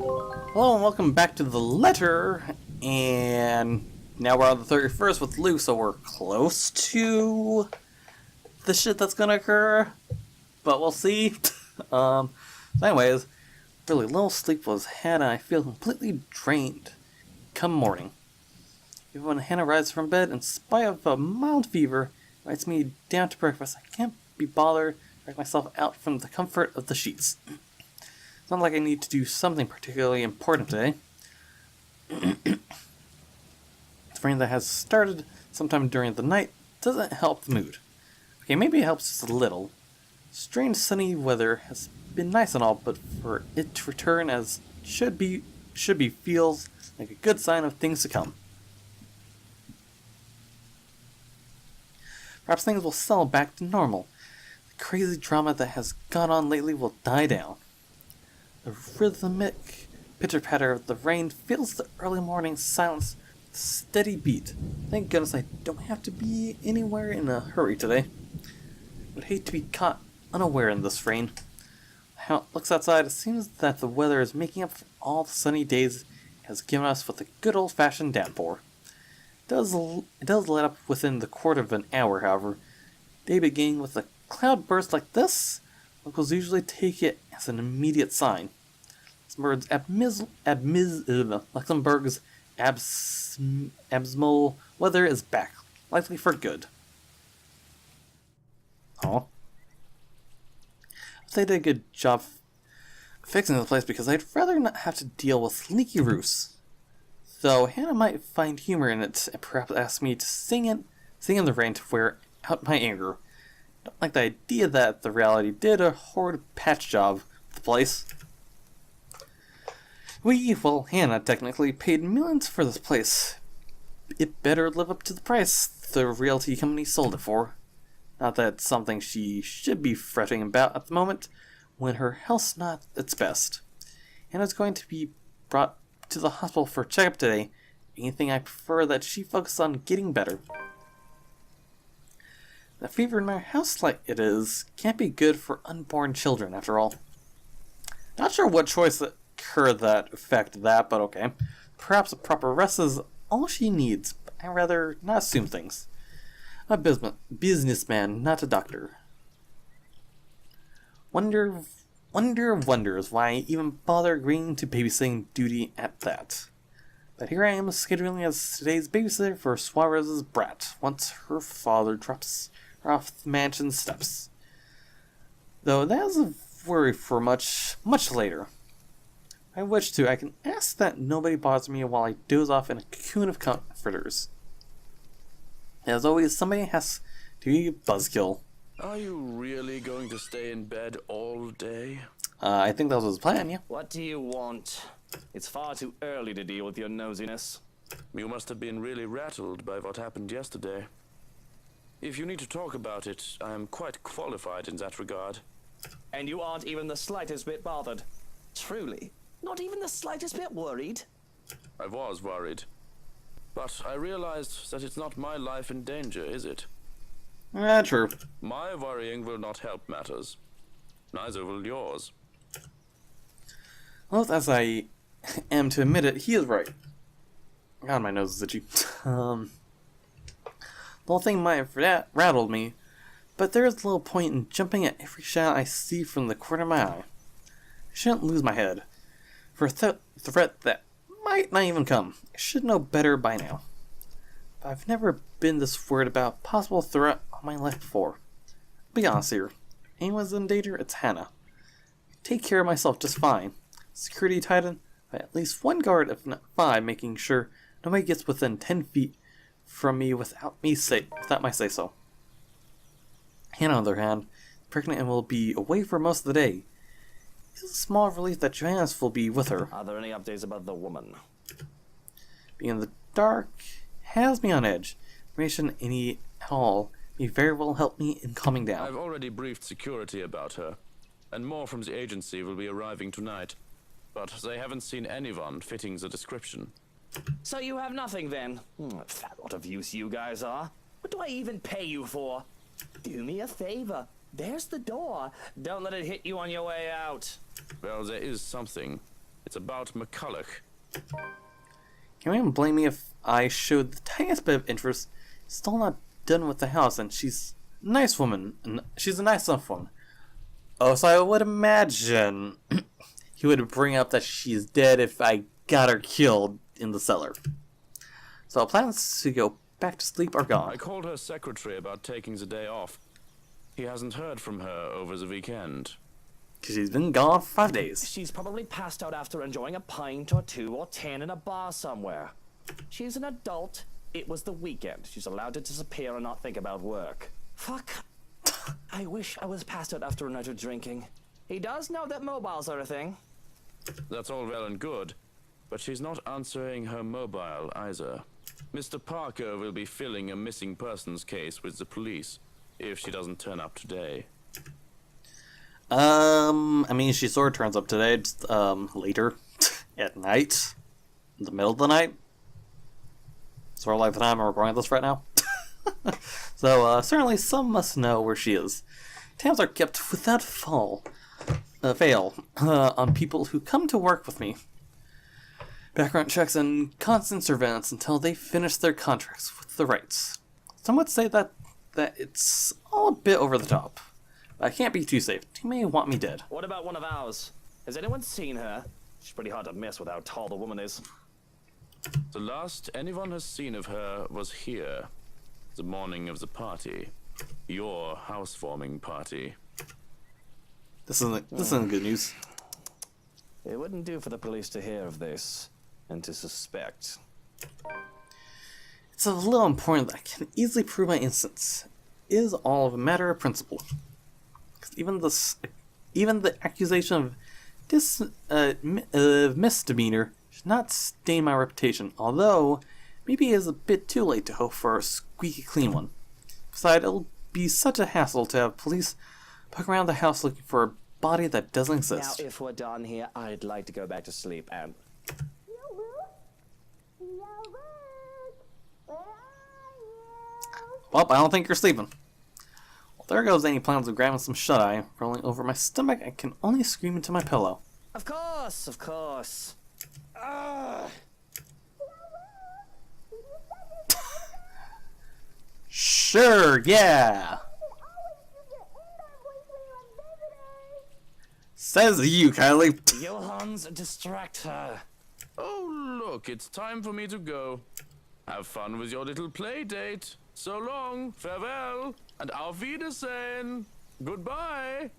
Hello and welcome back to the letter, and now we're on the 31st with Luke, so we're close to the shit that's gonna occur, but we'll see. So anyways, really little sleep was had and I feel completely drained come morning. Even when Hannah rises from bed, in spite of a mild fever, invites me down to breakfast, I can't be bothered to drag myself out from the comfort of the sheets. It's not like I need to do something particularly important today. The rain that has started sometime during the night doesn't help the mood. Okay, maybe it helps just a little. Strange sunny weather has been nice and all, but for it to return as should be feels like a good sign of things to come. Perhaps things will settle back to normal. The crazy drama that has gone on lately will die down. The rhythmic pitter-patter of the rain fills the early morning silence with a steady beat. Thank goodness I don't have to be anywhere in a hurry today. Would hate to be caught unaware in this rain. How it looks outside, it seems that the weather is making up for all the sunny days it has given us with a good old-fashioned downpour. It does let up within the quarter of an hour, however. Day beginning with a cloud burst like this, locals usually take it as an immediate sign. Luxembourg's abysmal weather is back, likely for good. Oh. They did a good job fixing the place because I'd rather not have to deal with leaky roofs. Though Hannah might find humor in it and perhaps ask me to sing in the rain to wear out my anger. Don't like the idea that the reality did a horrid patch job with the place. Hannah technically paid millions for this place. It better live up to the price the realty company sold it for. Not that it's something she should be fretting about at the moment, when her health's not its best. Hannah's going to be brought to the hospital for a checkup today. Anything I prefer that she focus on getting better. The fever in my house like it is can't be good for unborn children, after all. Not sure what choice occurred that affected that, but okay. Perhaps a proper rest is all she needs, but I'd rather not assume things. I'm a businessman, not a doctor. Wonder of wonders why I even bother agreeing to babysitting duty at that. But here I am scheduling as today's babysitter for Suarez's brat, once her father drops her off the mansion steps. Though that is a worry for much later. If I wish to, I can ask that nobody bothers me while I doze off in a cocoon of comforters. As always, somebody has to be a buzzkill. Are you really going to stay in bed all day? I think that was his plan, yeah. What do you want? It's far too early to deal with your nosiness. You must have been really rattled by what happened yesterday. If you need to talk about it, I am quite qualified in that regard. And you aren't even the slightest bit bothered. Truly, not even the slightest bit worried? I was worried. But I realized that it's not my life in danger, is it? True. My worrying will not help matters. Neither will yours. Well, as I am to admit it, he is right. God, my nose is itchy. The whole thing might have rattled me, but there is little point in jumping at every shadow I see from the corner of my eye. I shouldn't lose my head for a threat that might not even come. I should know better by now. But I've never been this worried about a possible threat all my life before. I'll be honest here. If anyone's in danger, it's Hannah. I take care of myself just fine. Security titan by at least one guard, if not 5, making sure nobody gets within 10 feet from me without my say-so. Hannah, on the other hand, is pregnant and will be away for most of the day. It's a small relief that Johannes will be with her. Are there any updates about the woman? Being in the dark has me on edge. Information any at all may very well help me in calming down. I've already briefed security about her, and more from the agency will be arriving tonight. But they haven't seen anyone fitting the description. So you have nothing then? Fat lot of use you guys are. What do I even pay you for? Do me a favor. There's the door. Don't let it hit you on your way out. Well, there is something. It's about McCulloch. Can you even blame me if I showed the tiniest bit of interest? Still not done with the house, and she's a nice woman. And she's a nice enough woman. Oh, so I would imagine he would bring up that she's dead if I got her killed in the cellar. So plans to go back to sleep are gone. I called her secretary about taking the day off. He hasn't heard from her over the weekend. Because she's been gone for 5 days. She's probably passed out after enjoying a pint or 2 or 10 in a bar somewhere. She's an adult. It was the weekend. She's allowed to disappear and not think about work. Fuck. I wish I was passed out after a night of drinking. He does know that mobiles are a thing. That's all well and good, but she's not answering her mobile either. Mr. Parker will be filling a missing persons case with the police if she doesn't turn up today. I mean, she sort of turns up today, just, later, at night, in the middle of the night. Sort of like the time I'm recording this right now. So, certainly some must know where she is. Tabs are kept without fail, on people who come to work with me. Background checks and constant surveillance until they finish their contracts with the rights. Some would say that it's all a bit over the top. I can't be too safe. He may want me dead. What about one of ours? Has anyone seen her? She's pretty hard to miss with how tall the woman is. The last anyone has seen of her was here, the morning of the party. Your housewarming party. This isn't good news. It wouldn't do for the police to hear of this and to suspect. It's a little important that I can easily prove my innocence. It is all a matter of principle. Because even the accusation of misdemeanor should not stain my reputation, although maybe it is a bit too late to hope for a squeaky clean one. Besides, it'll be such a hassle to have police poke around the house looking for a body that doesn't exist. Now, if we're done here, I'd like to go back to sleep and... Well, I don't think you're sleeping. Well, there goes any plans of grabbing some shut-eye. Rolling over my stomach, I can only scream into my pillow. Of course, of course. Sure, yeah. Says you, Kylie. Johans, distract her. Oh, look, it's time for me to go. Have fun with your little play date. So long, farewell, and auf Wiedersehen. Goodbye.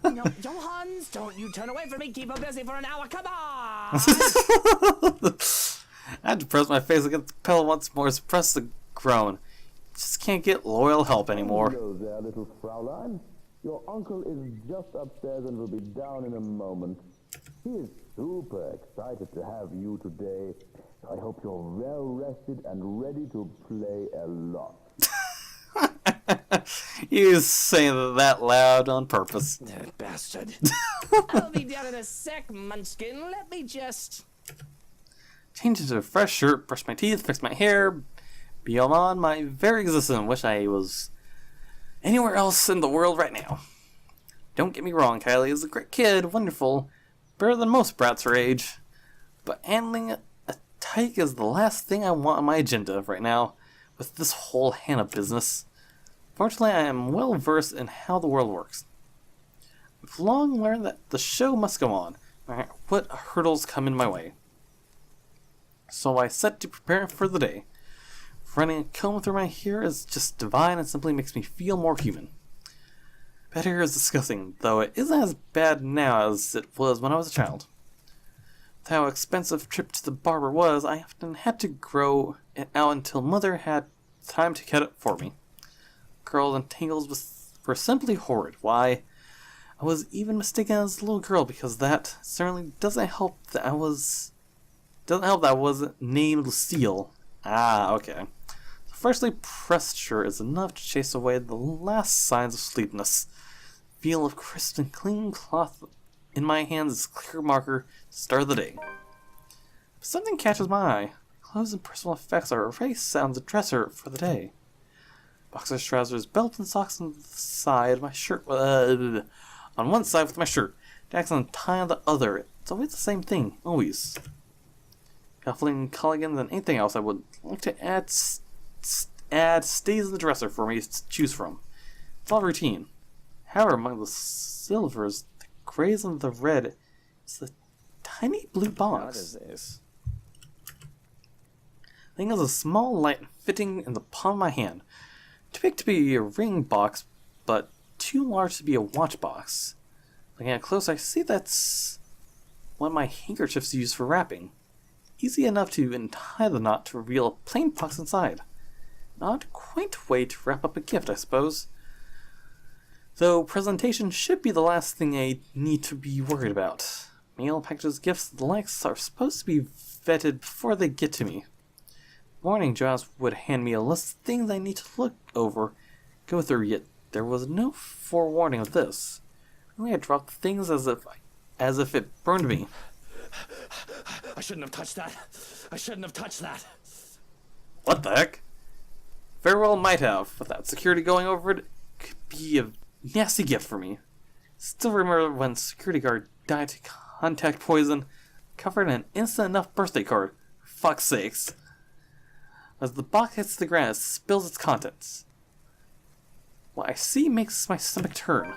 No, Johans, don't you turn away from me. Keep her busy for an hour. Come on. I had to press my face against the pillow once more, suppress the groan. Just can't get loyal help anymore. Hello there, little Fraulein. Your uncle is just upstairs and will be down in a moment. He is super excited to have you today. I hope you're well rested and ready to play a lot. He was saying that loud on purpose. That bastard. I'll be down in a sec, Munchkin. Let me just... Change into a fresh shirt, brush my teeth, fix my hair, be on my very existence. Wish I was anywhere else in the world right now. Don't get me wrong, Kylie is a great kid, wonderful, better than most brats her age. But handling a tyke is the last thing I want on my agenda right now with this whole Hannah business. Fortunately, I am well versed in how the world works. I've long learned that the show must go on, no matter what hurdles come in my way. So I set to prepare for the day. Running a comb through my hair is just divine and simply makes me feel more human. Bad hair is disgusting, though it isn't as bad now as it was when I was a child. With how expensive a trip to the barber was, I often had to grow it out until Mother had time to cut it for me. Curls and tangles were simply horrid. Why, I was even mistaken as a little girl because that certainly doesn't help that I wasn't named Lucille. Ah, okay. The freshly pressed shirt is enough to chase away the last signs of sleepiness. Feel of crisp and clean cloth in my hands is a clear marker to start the day. But something catches my eye. Clothes and personal effects are erased on the dresser for the day. Boxers, trousers, belt, and socks on the side of my shirt. On one side with my shirt, Dax and tie on the other. It's always the same thing, always. Cuffling Colligans and anything else I would like to add stays in the dresser for me to choose from. It's all routine. However, among the silvers, the grays and the red is the tiny blue box. What is this? The thing is a small light fitting in the palm of my hand. Too big to be a ring box, but too large to be a watch box. Looking at close, I see that's one of my handkerchiefs used for wrapping. Easy enough to untie the knot to reveal a plain box inside. Not quite a way to wrap up a gift, I suppose. Though presentation should be the last thing I need to be worried about. Mail packages, gifts, and the likes are supposed to be vetted before they get to me. Morning, Giles would hand me a list of things I need to look over, go through, yet there was no forewarning of this. Really, I dropped things as if it burned me. I shouldn't have touched that. I shouldn't have touched that. What the heck? Very well might have. Without security going over it, could be a nasty gift for me. Still remember when security guard died to contact poison, covered in an instant enough birthday card. For fuck's sakes. As the box hits the ground, it spills its contents. What I see makes my stomach turn.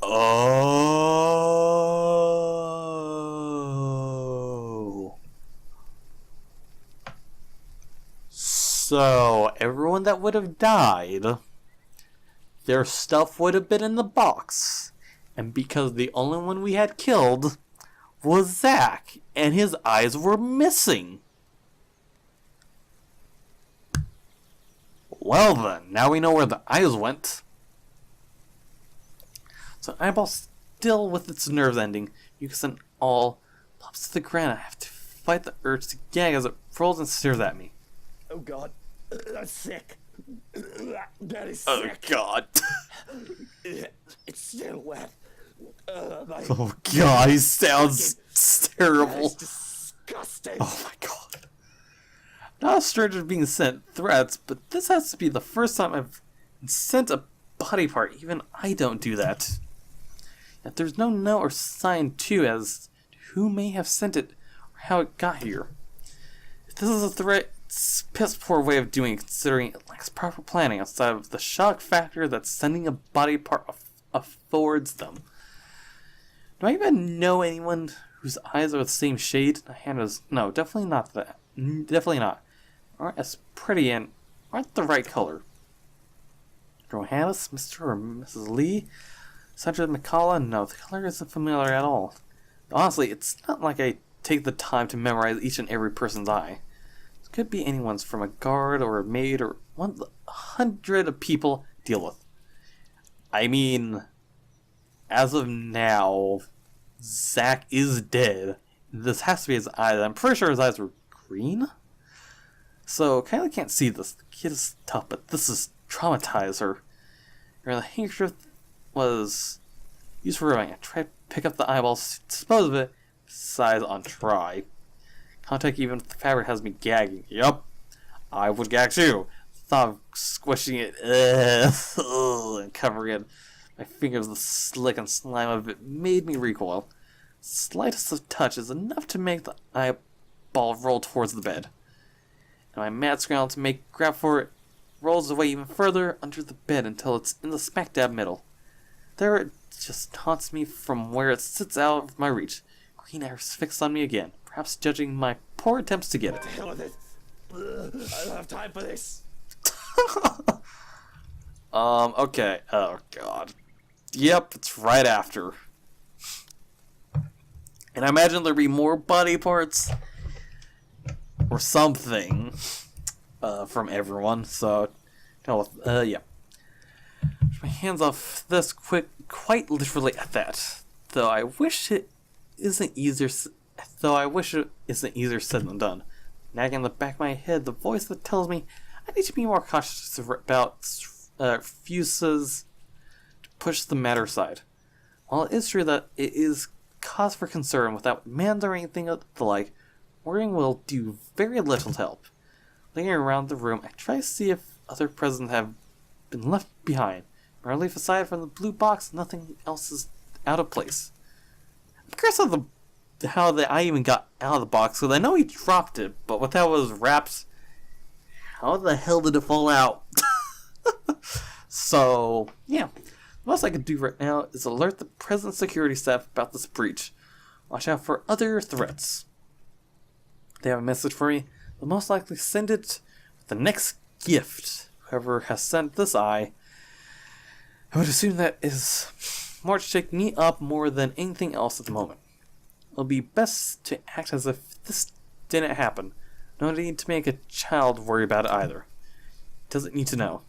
Oh. So, everyone that would have died, their stuff would have been in the box. And because the only one we had killed was Zach, and his eyes were missing. Well then, now we know where the eyes went. So eyeball still with its nerves ending, mucus and all, plops to the ground. I have to fight the urge to gag as it rolls and stares at me. Oh god, that's sick. That is Oh sick. god. It's still wet. Oh god, he sounds terrible. It's disgusting. Oh my god. Not a stranger being sent threats, but this has to be the first time I've sent a body part. Even I don't do that. Yet there's no note or sign too as to who may have sent it or how it got here. If this is a threat, it's a piss poor way of doing it, considering it lacks proper planning outside of the shock factor that sending a body part affords them. Do I even know anyone whose eyes are the same shade? No, definitely not that. Definitely not. Aren't as pretty and aren't the right color. Johannes, Mr. or Mrs. Lee, Sandra McCullough, no, the color isn't familiar at all. Honestly, it's not like I take the time to memorize each and every person's eye. It could be anyone's, from a guard or a maid or 100 of people I deal with. I mean, as of now, Zach is dead. This has to be his eyes. I'm pretty sure his eyes were green. So, Kylie can't see this. The kid is tough, but this is traumatized her. The handkerchief was used for rubbing. I tried to pick up the eyeballs, dispose of it, besides on try. Contact even with the fabric has me gagging. Yup, I would gag too. Thought of squishing it and covering it. My fingers, the slick and slime of it, made me recoil. Slightest of touch is enough to make the eyeball roll towards the bed. And my mad scramble to grab for it rolls away even further under the bed until it's in the smack dab middle. There it just taunts me from where it sits out of my reach. Green eyes fixed on me again, perhaps judging my poor attempts to get it. The hell with it. I don't have time for this. Okay. Oh god. Yep, it's right after. And I imagine there'd be more body parts or something from everyone. So, yeah. My hands off this quite literally at that. Though I wish it isn't easier. Said than done. Nagging in the back of my head, the voice that tells me I need to be more cautious about refuses to push the matter aside. While it is true that it is cause for concern without demands or anything of the like, worrying will do very little to help. Looking around the room, I try to see if other presents have been left behind. Or at least aside from the blue box, nothing else is out of place. I'm curious how the eye even got out of the box, because I know he dropped it, but with how it was wrapped, how the hell did it fall out? So, yeah. The most I can do right now is alert the present security staff about this breach. Watch out for other threats. They have a message for me. They'll most likely send it with the next gift. Whoever has sent this eye, I would assume that is more to shake me up more than anything else at the moment. It'll be best to act as if this didn't happen. No need to make a child worry about it either. Doesn't need to know.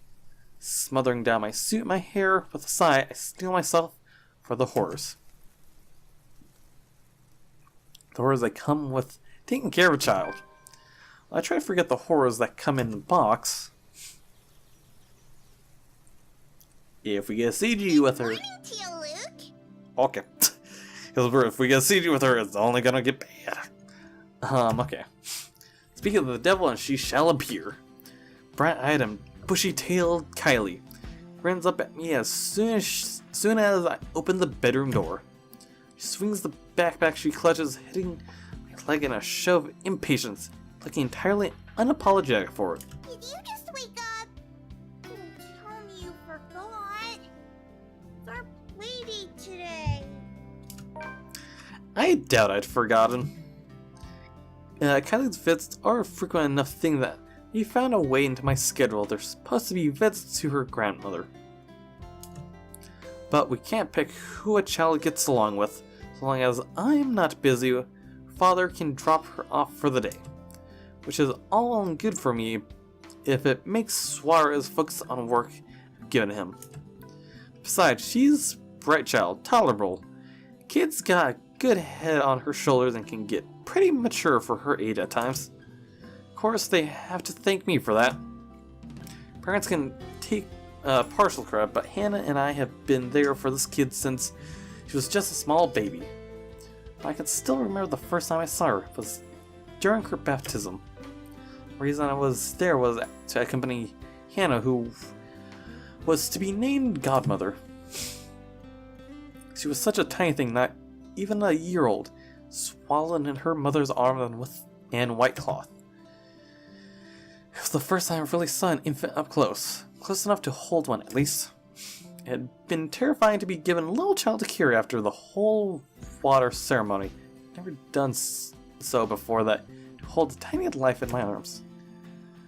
Smothering down my suit and my hair with a sigh, I steel myself for the horrors. The horrors that come with taking care of a child. I try to forget the horrors that come in the box. If we get a CG with her... Okay. Because if we get a CG with her, it's only gonna get bad. Okay. Speaking of the devil, and she shall appear. Bright-eyed and bushy-tailed Kylie runs up at me as soon as I open the bedroom door. She swings the backpack she clutches, hitting my leg in a show of impatience, looking entirely unapologetic for it. Did you just wake up? Tell me you forgot. It's our playdate today. I doubt I'd forgotten. Kylie's visits are a frequent enough thing that he found a way into my schedule. There's supposed to be visits to her grandmother. But we can't pick who a child gets along with. So long as I'm not busy, her father can drop her off for the day. Which is all well and good for me if it makes Suarez focus on work I've given him. Besides, she's a bright child, tolerable. Kid's got a good head on her shoulders and can get pretty mature for her age at times. Of course, they have to thank me for that. Parents can take partial credit, but Hannah and I have been there for this kid since she was just a small baby. But I can still remember the first time I saw her was during her baptism. The reason I was there was to accompany Hannah, who was to be named godmother. She was such a tiny thing, not even a year old, swaddled in her mother's arms and white cloth. It was the first time I really saw an infant up close enough to hold one at least. It had been terrifying to be given a little child to carry after the whole water ceremony. Never done so before that, to hold a tiny life in my arms.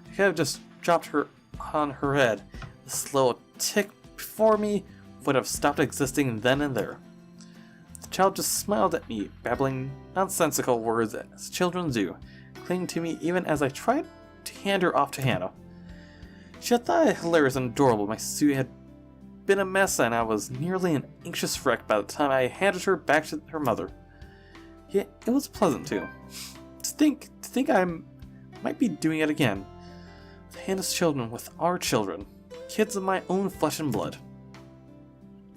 I could have just dropped her on her head. This little tick before me would have stopped existing then and there. The child just smiled at me, babbling nonsensical words as children do, clinging to me even as I tried to hand her off to Hannah. She had thought it hilarious and adorable. My suit had been a mess and I was nearly an anxious wreck by the time I handed her back to her mother. Yet it was pleasant too. To think I might be doing it again. With Hannah's children, with our children. Kids of my own flesh and blood.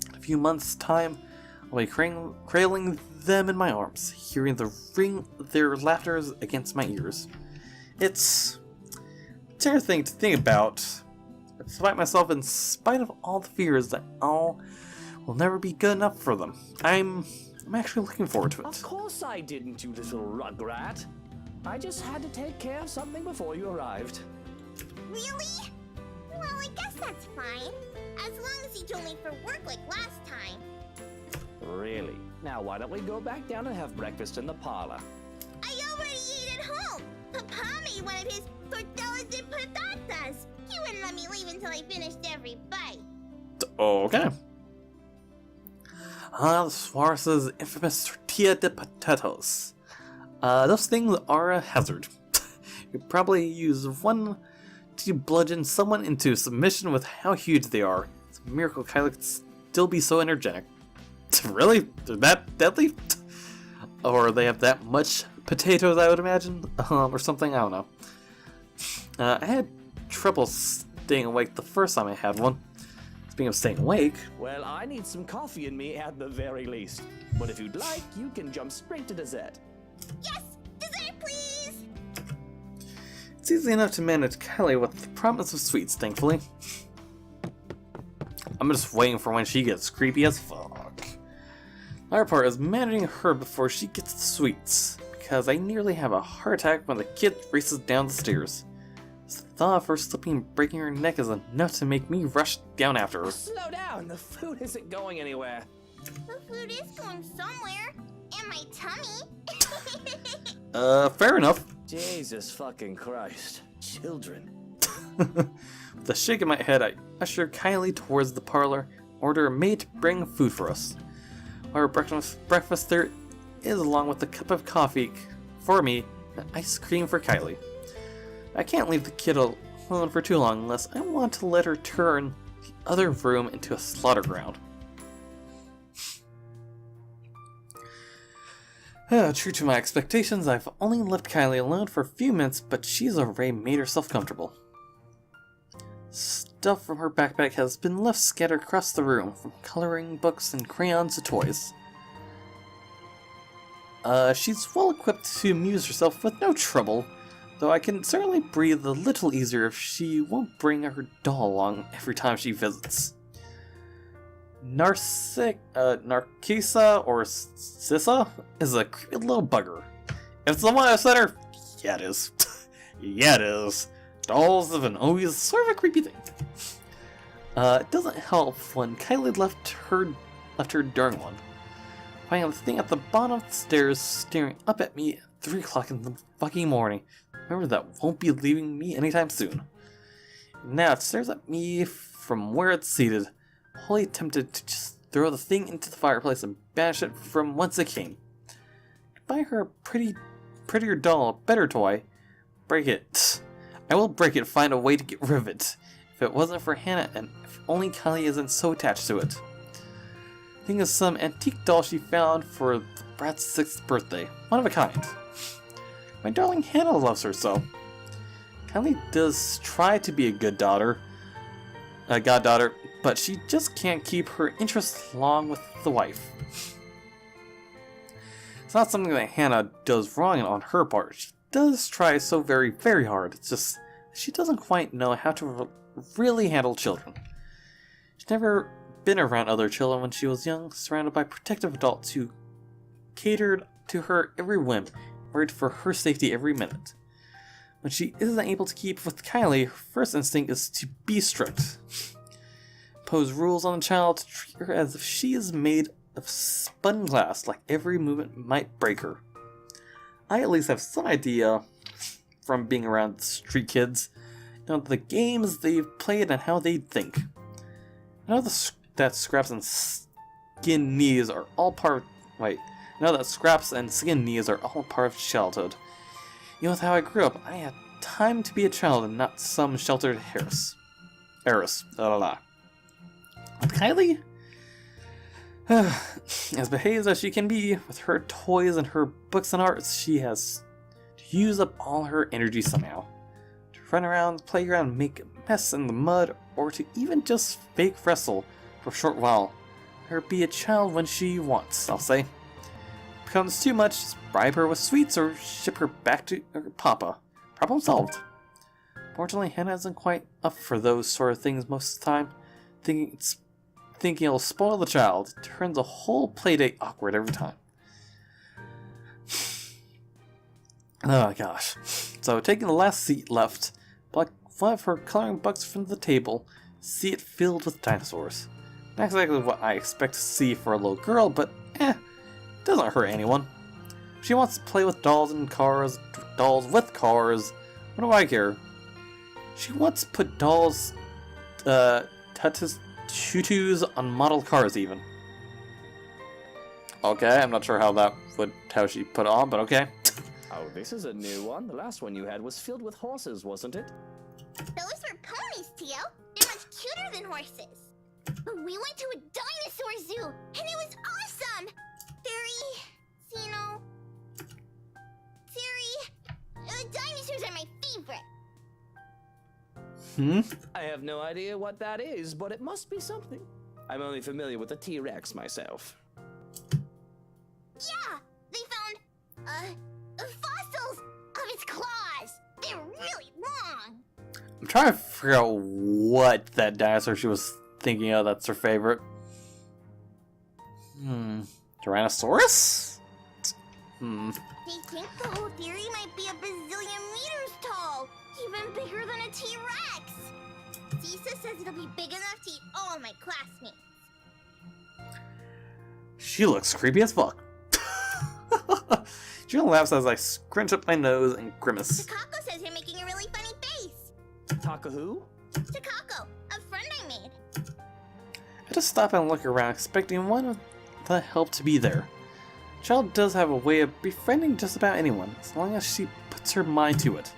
In a few months' time, I'll be cradling them in my arms, hearing their laughter against my ears. It's a terrible thing to think about, despite myself, in spite of all the fears that all will never be good enough for them. I'm actually looking forward to it. Of course I didn't, you little rugrat. I just had to take care of something before you arrived. Really? Well, I guess that's fine. As long as you don't leave for work like last time. Really? Now why don't we go back down and have breakfast in the parlor? I already ate at home. Papa made one of his tortillas de patatas. He wouldn't let me leave until I finished every bite. Okay. Suarez's infamous tortilla de potatoes. Those things are a hazard. You probably use one to bludgeon someone into submission with how huge they are. It's a miracle Kylie could still be so energetic. Really? They're that deadly? Or they have that much potatoes, I would imagine? Or something, I don't know. I had trouble staying awake the first time I had one. Speaking of staying awake... Well, I need some coffee in me at the very least. But if you'd like, you can jump straight to dessert. Yes! Dessert, please! It's easy enough to manage Kylie with the promise of sweets, thankfully. I'm just waiting for when she gets creepy as fuck. The hard part is managing her before she gets the sweets, because I nearly have a heart attack when the kid races down the stairs. The thought of her slipping and breaking her neck is enough to make me rush down after her. Slow down, the food isn't going anywhere. The food is going somewhere. In my tummy. Fair enough. Jesus fucking Christ. Children. With a shake of my head, I usher Kylie towards the parlor, order a maid to bring food for us. Our breakfast there is, along with a cup of coffee for me, and ice cream for Kylie. I can't leave the kid alone for too long unless I want to let her turn the other room into a slaughter ground. True to my expectations, I've only left Kylie alone for a few minutes, but she's already made herself comfortable. Stuff from her backpack has been left scattered across the room, from coloring books and crayons to toys. She's well equipped to amuse herself with no trouble, though I can certainly breathe a little easier if she won't bring her doll along every time she visits. Narcissa or Sissa is a creepy little bugger. If it's the one I said her, yeah it is. Yeah it is. Dolls have been always sort of a creepy thing. It doesn't help when Kylie left her during one. Finding the thing at the bottom of the stairs staring up at me at 3 o'clock in the fucking morning. Remember that won't be leaving me anytime soon. Now it stares at me from where it's seated, wholly tempted to just throw the thing into the fireplace and banish it from whence it came. Buy her a prettier doll, a better toy. Break it. I will break it, find a way to get rid of it. If it wasn't for Hannah, and if only Kylie isn't so attached to it. The thing is some antique doll she found for the brat's 6th birthday. One of a kind. My darling Hannah loves her so. Kylie does try to be a good daughter, goddaughter, but she just can't keep her interests along with the wife. It's not something that Hannah does wrong on her part. She does try so very, very hard. It's just she doesn't quite know how to really handle children. She's never been around other children when she was young, surrounded by protective adults who catered to her every whim, worried for her safety every minute. When she isn't able to keep with Kylie, her first instinct is to be strict. Impose rules on the child to treat her as if she is made of spun glass, like every movement might break her. I at least have some idea from being around street kids, the games they've played and how they think. I know that scraps and skin knees are all part of childhood. With how I grew up, I had time to be a child and not some sheltered heiress. With Kylie, as behaved as she can be, with her toys and her books and arts, she has to use up all her energy somehow. To run around the playground and make a mess in the mud, or to even just fake wrestle for a short while. Let her be a child when she wants, I'll say. If it becomes too much, just bribe her with sweets or ship her back to her papa. Problem solved. Fortunately, Hannah isn't quite up for those sort of things most of the time, thinking it'll spoil the child. It turns a whole playdate awkward every time. Oh gosh. So, taking the last seat left, pluck one of her coloring books from the table, see it filled with dinosaurs. Not exactly what I expect to see for a little girl, but doesn't hurt anyone. If she wants to play with dolls with cars, what do I care? She wants to put dolls, tutus on model cars even. Okay, I'm not sure how she put it on, but okay. Oh, this is a new one. The last one you had was filled with horses, wasn't it? Those were ponies, Tio. They're much cuter than horses. We went to a dinosaur zoo, and it was awesome! Dinosaurs are my favorite. I have no idea what that is, but it must be something. I'm only familiar with the T-Rex myself. Yeah, they found, fossils of its claws. They're really long. I'm trying to figure out what that dinosaur she was thinking of that's her favorite. Tyrannosaurus? They think the whole theory might be a bazillion meters tall, even bigger than a T-Rex. Zisa says it'll be big enough to eat all my classmates. She looks creepy as fuck. Jill laughs as I scrunch up my nose and grimace. Takako says you're making a really funny face. Taka who? Takako, a friend I made. I just stop and look around, expecting one of the help to be there. Child does have a way of befriending just about anyone, as long as she puts her mind to it.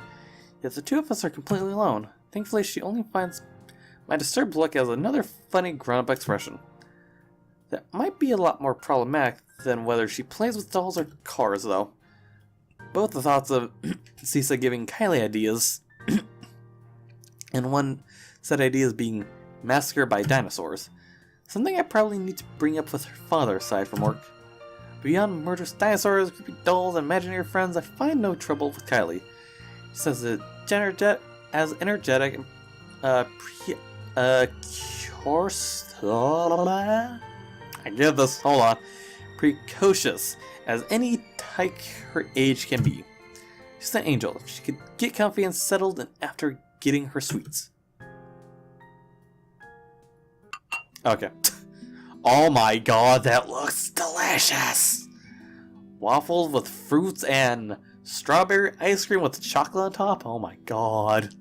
Yet the two of us are completely alone. Thankfully, she only finds my disturbed look as another funny grown-up expression. That might be a lot more problematic than whether she plays with dolls or cars, though. Both the thoughts of Sisa giving Kylie ideas, and one set ideas being massacred by dinosaurs. Something I probably need to bring up with her father aside from work. Beyond murderous dinosaurs, creepy dolls, and imaginary friends, I find no trouble with Kylie. She says as energetic, I get this, hold on, precocious as any tyke her age can be. She's an angel. She could get comfy and settled and after getting her sweets. Okay. Oh my god, that looks delicious! Waffles with fruits and strawberry ice cream with chocolate on top? Oh my god.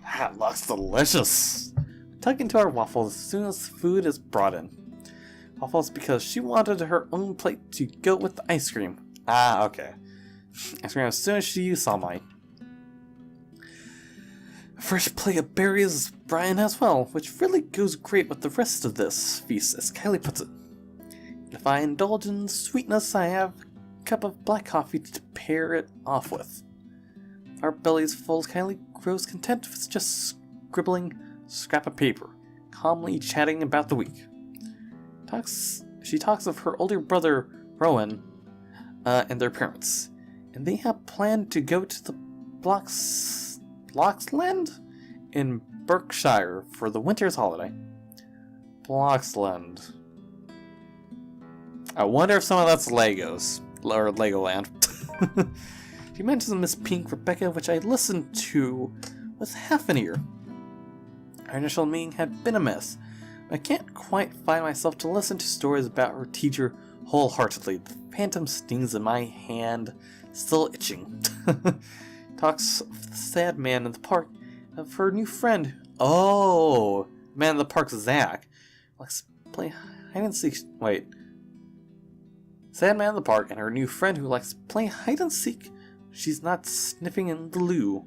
That looks delicious! Tuck into our waffles as soon as food is brought in. Waffles because she wanted her own plate to go with the ice cream. Ah, okay. Ice cream as soon as she saw mine. A fresh plate of berries Brian as well, which really goes great with the rest of this feast, as Kylie puts it. If I indulge in sweetness, I have a cup of black coffee to pair it off with. Our bellies full as Kylie grows content with just scribbling a scrap of paper, calmly chatting about the week. She talks of her older brother, Rowan, and their parents, and they have planned to go to the Bloxland in Berkshire for the winter's holiday. Bloxland. I wonder if some of that's Legos, or Legoland. She mentions Miss Pink Rebecca, which I listened to with half an ear. Our initial meeting had been a mess. I can't quite find myself to listen to stories about her teacher wholeheartedly. The phantom stings in my hand, still itching. Talks of the sad man in the park, of her new friend. Oh, man in the park, Zach. Likes to play hide and seek. Wait. Sad man in the park and her new friend who likes to play hide and seek. She's not sniffing in the loo.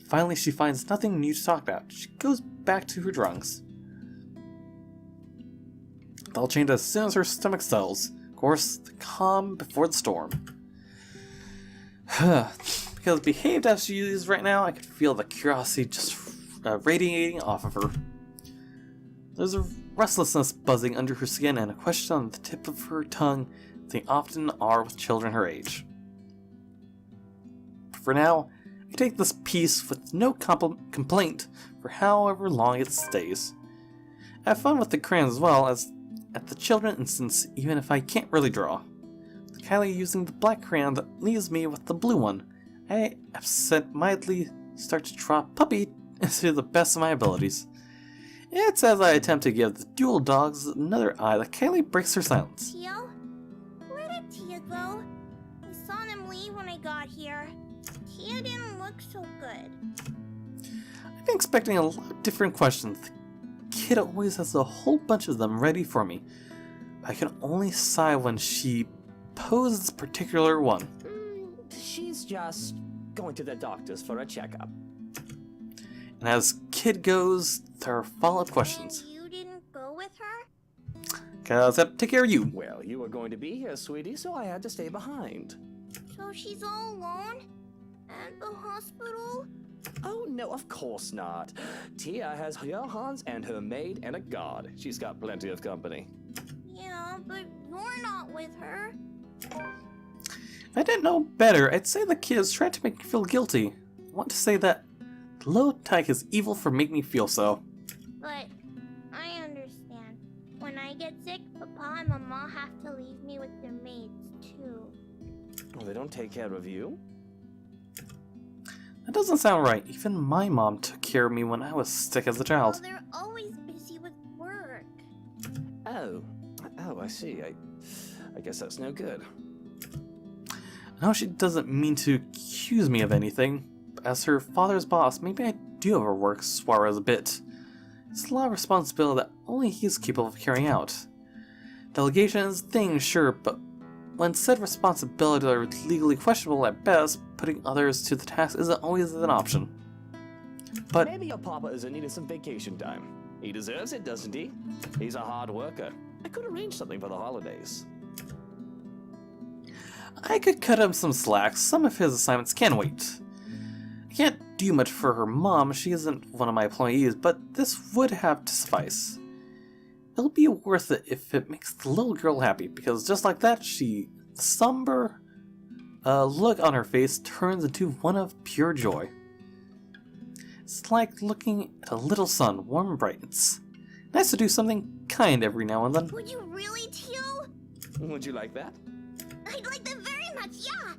Finally, she finds nothing new to talk about. She goes back to her drawings. They'll change as soon as her stomach settles. Of course, the calm before the storm. Because behaved as she is right now, I can feel the curiosity just radiating off of her. There's a restlessness buzzing under her skin and a question on the tip of her tongue, as they often are with children her age. For now, I take this piece with no complaint for however long it stays. I have fun with the crayons as well as at the children instance, even if I can't really draw. With Kylie using the black crayon that leaves me with the blue one, I absent-mindedly start to draw Puppy to the best of my abilities. It's as I attempt to give the dual dogs another eye that Kylie breaks her silence. Tio? Where did Tia go? I saw him leave when I got here. Tia didn't look so good. I've been expecting a lot of different questions. The kid always has a whole bunch of them ready for me. I can only sigh when she poses this particular one. She's just going to the doctor's for a checkup. And as kid goes, there are follow-up questions. And you didn't go with her? Cause I have to take care of you. Well, you were going to be here, sweetie, so I had to stay behind. So she's all alone? At the hospital? Oh, no, of course not. Tia has Johans and her maid and a guard. She's got plenty of company. Yeah, but you're not with her. If I didn't know better, I'd say the kids tried to make me feel guilty. I want to say that the low tyke is evil for making me feel so. But I understand. When I get sick, Papa and Mama have to leave me with their maids, too. Well, they don't take care of you. That doesn't sound right. Even my mom took care of me when I was sick as a child. Well, they're always busy with work. Oh, I see. I guess that's no good. I know she doesn't mean to accuse me of anything, but as her father's boss, maybe I do overwork Suarez a bit. It's a lot of responsibility that only he's capable of carrying out. Delegation is a thing, sure, but when said responsibilities are legally questionable at best, putting others to the task isn't always an option. But maybe your papa is in need of some vacation time. He deserves it, doesn't he? He's a hard worker. I could arrange something for the holidays. I could cut him some slack. Some of his assignments can wait. I can't do much for her mom, she isn't one of my employees, but this would have to suffice. It'll be worth it if it makes the little girl happy, because just like that, the somber look on her face turns into one of pure joy. It's like looking at a little sun, warm and bright. It's nice to do something kind every now and then. Would you really, Teal? Would you like that? I'd like that very much, yeah!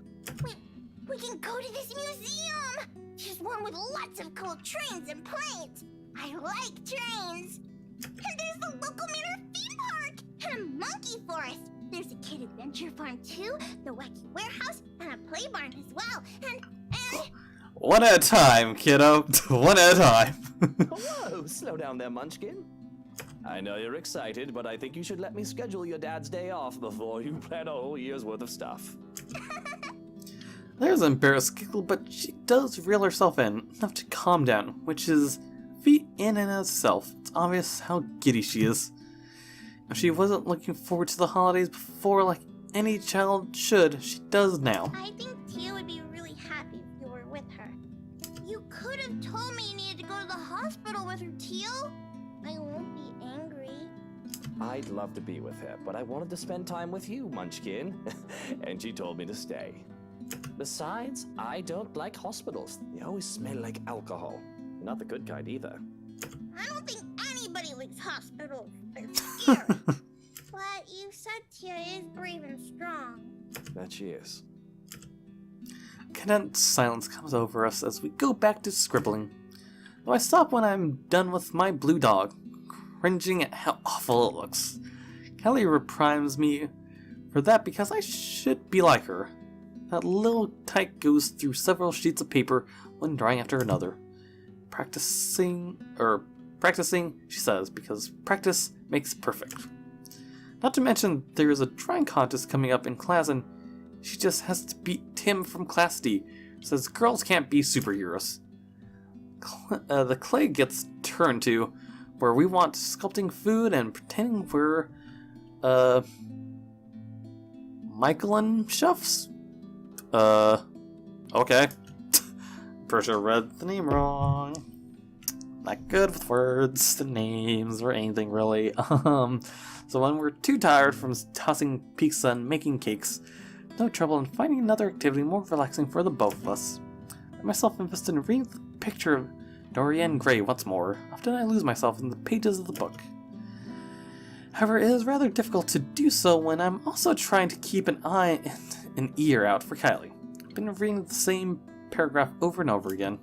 We can go to this museum! There's one with lots of cool trains and planes! I like trains! And there's the local manor theme park! And a monkey forest! There's a kid adventure farm too, the wacky warehouse, and a play barn as well, and... One at a time, kiddo. One at a time. Whoa, slow down there, Munchkin. I know you're excited, but I think you should let me schedule your dad's day off before you plan a whole year's worth of stuff. There's an embarrassed giggle, but she does reel herself in, enough to calm down, which is a feat in and of itself. It's obvious how giddy she is. If she wasn't looking forward to the holidays before like any child should, she does now. I think Tia would be really happy if you were with her. You could have told me you needed to go to the hospital with her, Teal. I won't be angry. I'd love to be with her, but I wanted to spend time with you, Munchkin. And she told me to stay. Besides, I don't like hospitals. They always smell like alcohol. Not the good kind either. I don't think anybody likes hospitals. They're scary. But you said Tia is brave and strong. That she is. Condensed silence comes over us as we go back to scribbling. Though I stop when I'm done with my blue dog, cringing at how awful it looks. Kylie reprimes me for that because I should be like her. That little tyke goes through several sheets of paper, one drawing after another. Practicing, she says, because practice makes perfect. Not to mention, there is a drawing contest coming up in class, and she just has to beat Tim from Class D. Says girls can't be superheroes. The clay gets turned to, where we want sculpting food and pretending we're, Michael and Chefs? Okay. Pretty sure I read the name wrong. Not good with words, the names, or anything really. So when we're too tired from tossing pizza and making cakes, no trouble in finding another activity more relaxing for the both of us. I myself invested in reading the picture of Dorian Gray once more. Often I lose myself in the pages of the book. However, it is rather difficult to do so when I'm also trying to keep an eye and an ear out for Kylie. I've been reading the same paragraph over and over again.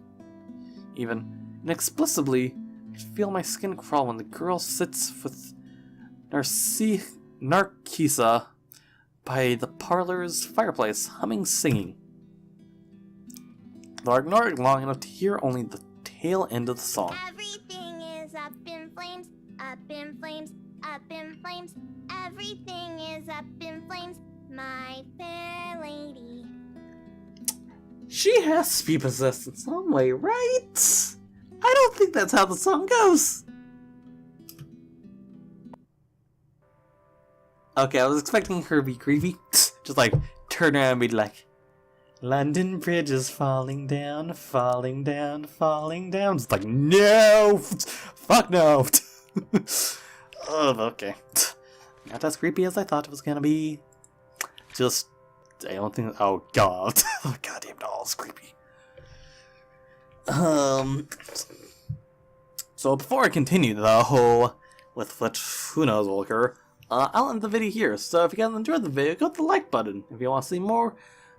Even inexplicably, I feel my skin crawl when the girl sits with Narcissa by the parlor's fireplace, humming, singing. Though I ignore it long enough to hear only the tail end of the song. Everything is up in flames, up in flames, up in flames. Everything is up in flames, my fair lady. She has to be possessed in some way, right? I don't think that's how the song goes. Okay, I was expecting her to be creepy. Just like, turn around and be like, London Bridge is falling down, falling down, falling down. It's like, no! Fuck no! Oh, okay. Not as creepy as I thought it was gonna be. Just, I don't think, oh god. Oh, goddamn doll, it's creepy. So before I continue, though, with what who knows will occur, I'll end the video here. So if you guys enjoyed the video, go hit the like button. If you want to see more,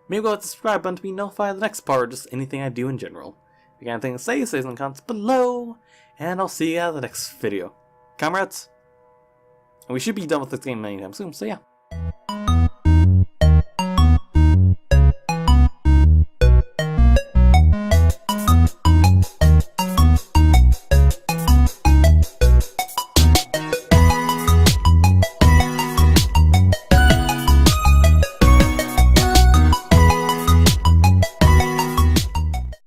maybe go hit the subscribe button to be notified of the next part, or just anything I do in general. If you got anything to say in the comments below, and I'll see you at the next video. Comrades? And we should be done with this game anytime soon, so yeah.